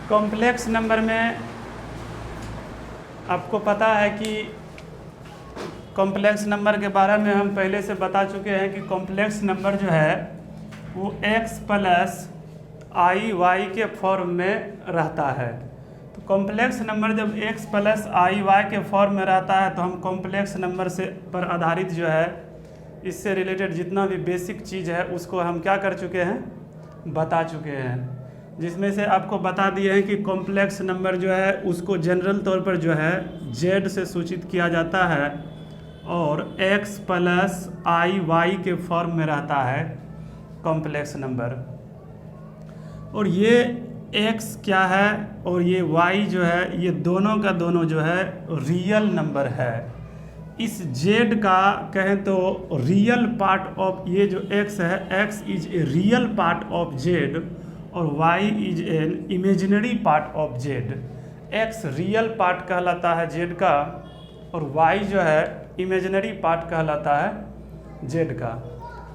Complex number में आपको पता है कि कॉम्प्लेक्स नंबर के बारे में हम पहले से बता चुके हैं कि कॉम्प्लेक्स नंबर जो है वो x प्लस आई वाई के फॉर्म में रहता है। तो कॉम्प्लेक्स नंबर जब x प्लस आई वाई के फॉर्म में रहता है तो हम कॉम्प्लेक्स नंबर से पर आधारित जो है इससे रिलेटेड जितना भी बेसिक चीज़ है उसको हम क्या कर चुके हैं, बता चुके हैं। जिसमें से आपको बता दिए हैं कि कॉम्प्लेक्स नंबर जो है उसको जनरल तौर पर जो है z से सूचित किया जाता है और x प्लस आई वाई के फॉर्म में रहता है कॉम्प्लेक्स नंबर। और ये x क्या है और ये y जो है ये दोनों का दोनों जो है रियल नंबर है। इस z का कहें तो रियल पार्ट ऑफ ये जो x है, x is a real part of z और y is an imaginary part of z। x real part कहलाता है z का और y जो है इमेजिनरी पार्ट कहलाता है z का।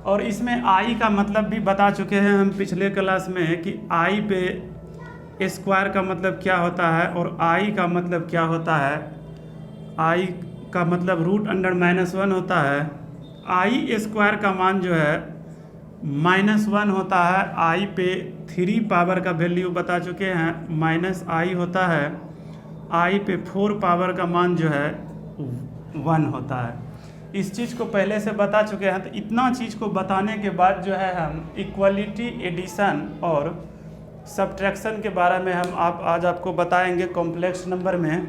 और इसमें i का मतलब भी बता चुके हैं हम पिछले क्लास में कि i पे स्क्वायर का मतलब क्या होता है और i का मतलब क्या होता है। i का मतलब √(-1) होता है। i स्क्वायर का मान जो है -1 होता है। i पे 3 पावर का वैल्यू बता चुके हैं -i होता है। i पे 4 पावर का मान जो है 1 होता है। इस चीज़ को पहले से बता चुके हैं। तो इतना चीज़ को बताने के बाद जो है हम इक्वलिटी, एडिशन और सब्ट्रैक्शन के बारे में हम आज आपको बताएंगे कॉम्प्लेक्स नंबर में।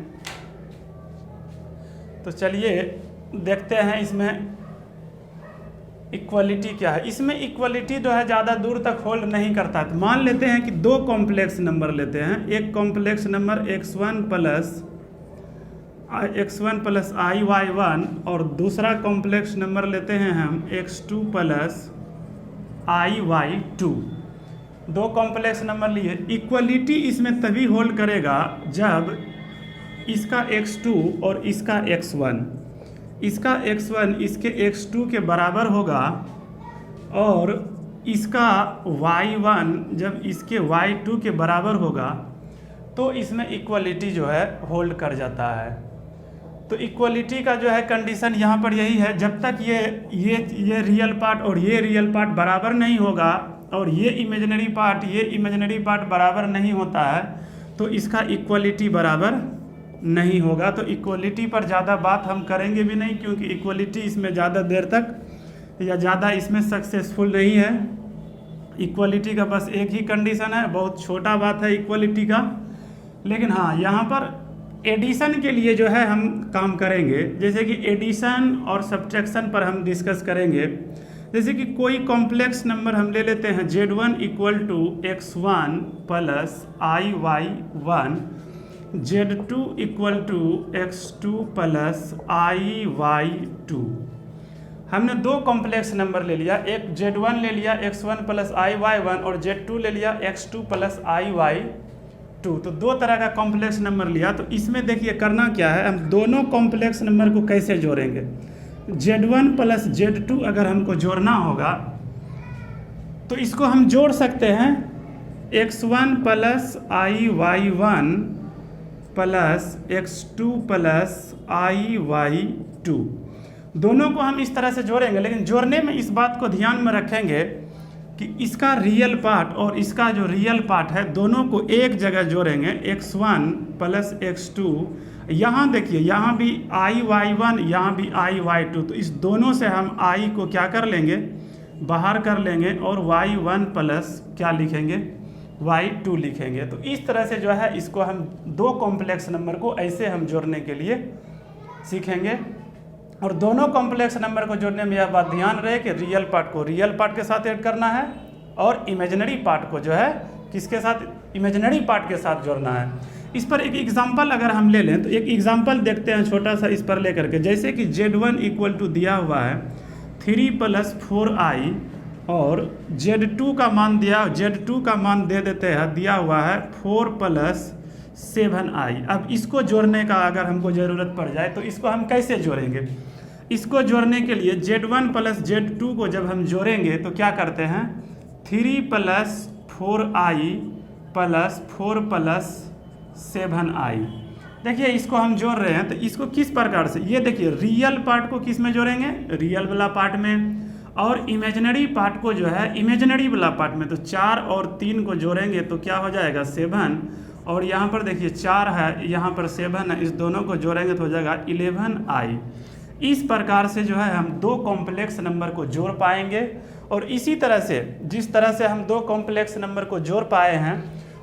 तो चलिए देखते हैं इसमें इक्वलिटी क्या है। इसमें इक्वलिटी जो है ज़्यादा दूर तक होल्ड नहीं करता है। तो मान लेते हैं कि दो कॉम्प्लेक्स नंबर लेते हैं। एक कॉम्प्लेक्स नंबर x1 प्लस आई वाई 1 और दूसरा कॉम्प्लेक्स नंबर लेते हैं हम x2 प्लस आई वाई 2। दो कॉम्प्लेक्स नंबर लिए। इक्वलिटी इसमें तभी होल्ड करेगा जब इसका x2 और इसका x1, इसका x1 इसके x2 के बराबर होगा और इसका y1 जब इसके y2 के बराबर होगा तो इसमें इक्वलिटी जो है होल्ड कर जाता है। तो इक्वलिटी का जो है कंडीशन यहाँ पर यही है, जब तक ये रियल पार्ट और ये रियल पार्ट बराबर नहीं होगा और ये इमेजिनरी पार्ट बराबर नहीं होता है तो इसका इक्वलिटी बराबर नहीं होगा। तो इक्वलिटी पर ज़्यादा बात हम करेंगे भी नहीं क्योंकि इक्वलिटी इसमें ज़्यादा देर तक या ज़्यादा इसमें सक्सेसफुल नहीं है। इक्वलिटी का बस एक ही कंडीशन है, बहुत छोटा बात है इक्वलिटी का। लेकिन हाँ, यहाँ पर एडिशन के लिए जो है हम काम करेंगे। जैसे कि एडिशन और सब्ट्रैक्शन पर हम डिस्कस करेंगे। जैसे कि कोई कॉम्प्लेक्स नंबर हम ले लेते हैं z1 = x1 प्लस आई वाई 1, z2 = x2 प्लस आई वाई 2। हमने दो कॉम्प्लेक्स नंबर ले लिया, एक z1 ले लिया x1 प्लस आई वाई 1 और z2 ले लिया x2 प्लस आई वाई 2। तो दो तरह का कॉम्प्लेक्स नंबर लिया। तो इसमें देखिए करना क्या है, हम दोनों कॉम्प्लेक्स नंबर को कैसे जोड़ेंगे। z1 प्लस z2 अगर हमको जोड़ना होगा तो इसको हम जोड़ सकते हैं x1 प्लस आई वाई 1 प्लस x2 प्लस आई वाई 2। दोनों को हम इस तरह से जोड़ेंगे, लेकिन जोड़ने में इस बात को ध्यान में रखेंगे कि इसका रियल पार्ट और इसका जो रियल पार्ट है दोनों को एक जगह जोड़ेंगे। x1 प्लस x2, यहाँ देखिए यहाँ भी आई वाई 1 यहाँ भी आई वाई 2। तो इस दोनों से हम i को क्या कर लेंगे, बाहर कर लेंगे और y1 प्लस क्या लिखेंगे, y2 लिखेंगे। तो इस तरह से जो है इसको हम दो कॉम्प्लेक्स नंबर को ऐसे हम जोड़ने के लिए सीखेंगे। और दोनों कॉम्प्लेक्स नंबर को जोड़ने में यह बात ध्यान रहे कि रियल पार्ट को रियल पार्ट के साथ ऐड करना है और इमेजिनरी पार्ट को जो है किसके साथ, इमेजिनरी पार्ट के साथ जोड़ना है। इस पर एक एग्जांपल अगर हम ले लें तो एक एग्जांपल देखते हैं छोटा सा इस पर लेकर के। जैसे कि z1 = दिया हुआ है 3 + 4i और z2 का मान z2 का मान दे देते हैं, दिया हुआ है 4 + 7i। अब इसको जोड़ने का अगर हमको ज़रूरत पड़ जाए तो इसको हम कैसे जोड़ेंगे। इसको जोड़ने के लिए z1 प्लस z2 को जब हम जोड़ेंगे तो क्या करते हैं, 3 + 4i प्लस 4 प्लस 7i। देखिए इसको हम जोड़ रहे हैं तो इसको किस प्रकार से, ये देखिए रियल पार्ट को किस में जोड़ेंगे, रियल वाला पार्ट में, और इमेजिनरी पार्ट को जो है इमेजिनरी वाला पार्ट में। तो 4 और 3 को जोड़ेंगे तो क्या हो जाएगा 7, और यहाँ पर देखिए 4 है, यहाँ पर 7 है, इस दोनों को जोड़ेंगे तो हो जाएगा 11i। इस प्रकार से जो है हम दो कॉम्प्लेक्स नंबर को जोड़ पाएंगे। और इसी तरह से जिस तरह से हम दो कॉम्प्लेक्स नंबर को जोड़ पाए हैं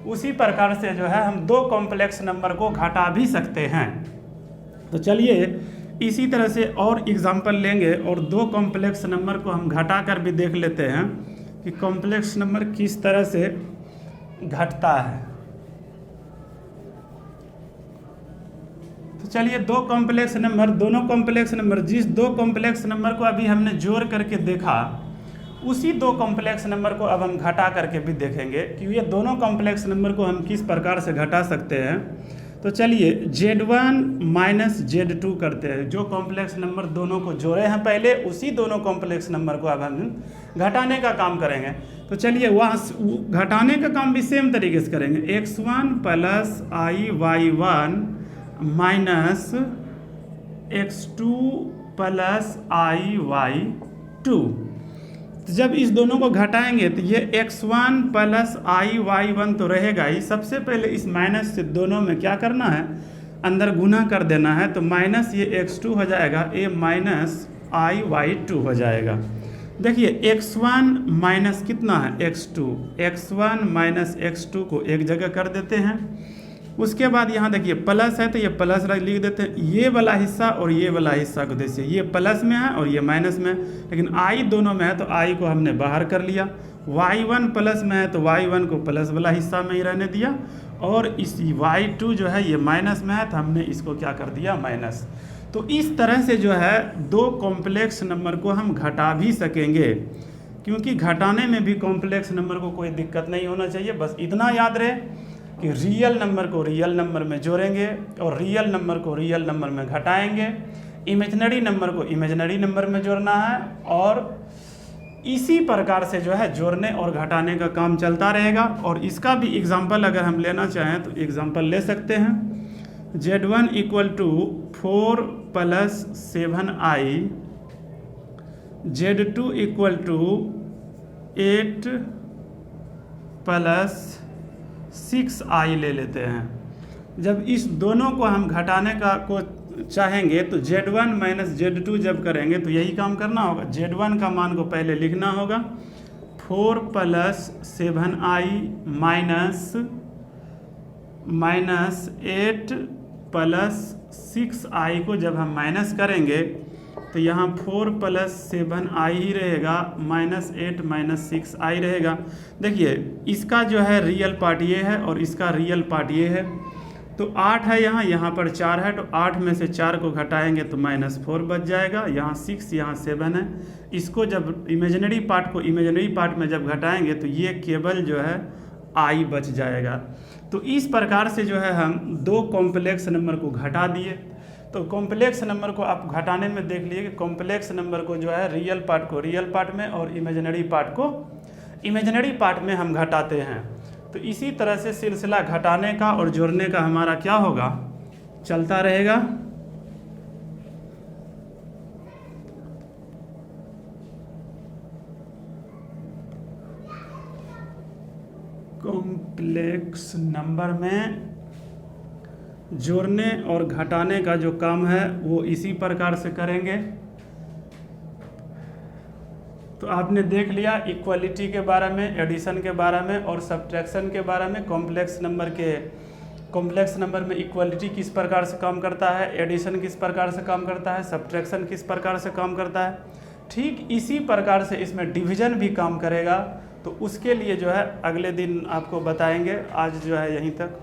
उसी प्रकार से जो है हम दो कॉम्प्लेक्स नंबर को घटा भी सकते हैं। तो चलिए इसी तरह से और एग्जांपल लेंगे और दो कॉम्प्लेक्स नंबर को हम घटा कर भी देख लेते हैं कि कॉम्प्लेक्स नंबर किस तरह से घटता है। तो चलिए दो कॉम्प्लेक्स नंबर, दोनों कॉम्प्लेक्स नंबर, जिस दो कॉम्प्लेक्स नंबर को अभी हमने जोड़ करके देखा उसी दो कॉम्प्लेक्स नंबर को अब हम घटा करके भी देखेंगे कि ये दोनों कॉम्प्लेक्स नंबर को हम किस प्रकार से घटा सकते हैं। तो चलिए Z1 माइनस Z2 करते हैं। जो कॉम्प्लेक्स नंबर दोनों को जोड़े हैं पहले उसी दोनों कॉम्प्लेक्स नंबर को अब हम घटाने का काम करेंगे। तो चलिए वहाँ घटाने का काम भी सेम तरीके से करेंगे। x1 plus iy1 minus x2 plus iy2। तो जब इस दोनों को घटाएंगे तो ये x1 प्लस iy1 तो रहेगा ही। सबसे पहले इस माइनस से दोनों में क्या करना है, अंदर गुना कर देना है। तो माइनस ये x2 हो जाएगा, a माइनस iy2 हो जाएगा। देखिए x1 माइनस कितना है x2, x1 माइनस x2 को एक जगह कर देते हैं। उसके बाद यहाँ देखिए प्लस है तो ये प्लस लिख देते हैं। ये वाला हिस्सा और ये वाला हिस्सा को देखिए ये प्लस में है और ये माइनस में है, लेकिन i दोनों में है तो i को हमने बाहर कर लिया। y1 प्लस में है तो y1 को प्लस वाला हिस्सा में ही रहने दिया, और इस y2 जो है ये माइनस में है तो हमने इसको क्या कर दिया माइनस। तो इस तरह से जो है दो कॉम्प्लेक्स नंबर को हम घटा भी सकेंगे, क्योंकि घटाने में भी कॉम्प्लेक्स नंबर को कोई दिक्कत नहीं होना चाहिए। बस इतना याद रहे कि रियल नंबर को रियल नंबर में जोड़ेंगे और रियल नंबर को रियल नंबर में घटाएंगे, इमेजिनरी नंबर को इमेजिनरी नंबर में जोड़ना है, और इसी प्रकार से जो है जोड़ने और घटाने का काम चलता रहेगा। और इसका भी एग्जांपल अगर हम लेना चाहें तो एग्जांपल ले सकते हैं। Z1 equal to 4 plus 7i, Z2 equal to 8 plus 6i ले लेते हैं। जब इस दोनों को हम घटाने का को चाहेंगे तो Z1 माइनस Z2 जब करेंगे तो यही काम करना होगा। Z1 का मान को पहले लिखना होगा, 4 plus 7i minus 8 plus 6i को जब हम माइनस करेंगे तो यहाँ 4 प्लस 7i ही रहेगा, माइनस 8 माइनस 6i रहेगा। देखिए इसका जो है रियल पार्ट ये है और इसका रियल पार्ट ये है। तो 8 है यहाँ पर 4 है, तो 8 में से 4 को घटाएंगे तो -4 बच जाएगा। यहाँ 6 यहाँ 7 है। इसको जब इमेजिनरी पार्ट को इमेजिनरी पार्ट में जब घटाएंगे तो ये केवल जो है i बच जाएगा। तो इस प्रकार से जो है हम दो कॉम्प्लेक्स नंबर को घटा दिए। तो कॉम्प्लेक्स नंबर को आप घटाने में देख लिए कि कॉम्प्लेक्स नंबर को जो है रियल पार्ट को रियल पार्ट में और इमेजिनरी पार्ट को इमेजिनरी पार्ट में हम घटाते हैं। तो इसी तरह से सिलसिला घटाने का और जोड़ने का हमारा क्या होगा, चलता रहेगा। कॉम्प्लेक्स नंबर में जोड़ने और घटाने का जो काम है वो इसी प्रकार से करेंगे। तो आपने देख लिया इक्वलिटी के बारे में, एडिशन के बारे में और सब्ट्रैक्शन के बारे में। कॉम्प्लेक्स नंबर में इक्वलिटी किस प्रकार से काम करता है, एडिशन किस प्रकार से काम करता है, सब्ट्रैक्शन किस प्रकार से काम करता है। ठीक इसी प्रकार से इसमें डिवीजन भी काम करेगा। तो उसके लिए जो है अगले दिन आपको बताएंगे। आज जो है यहीं तक।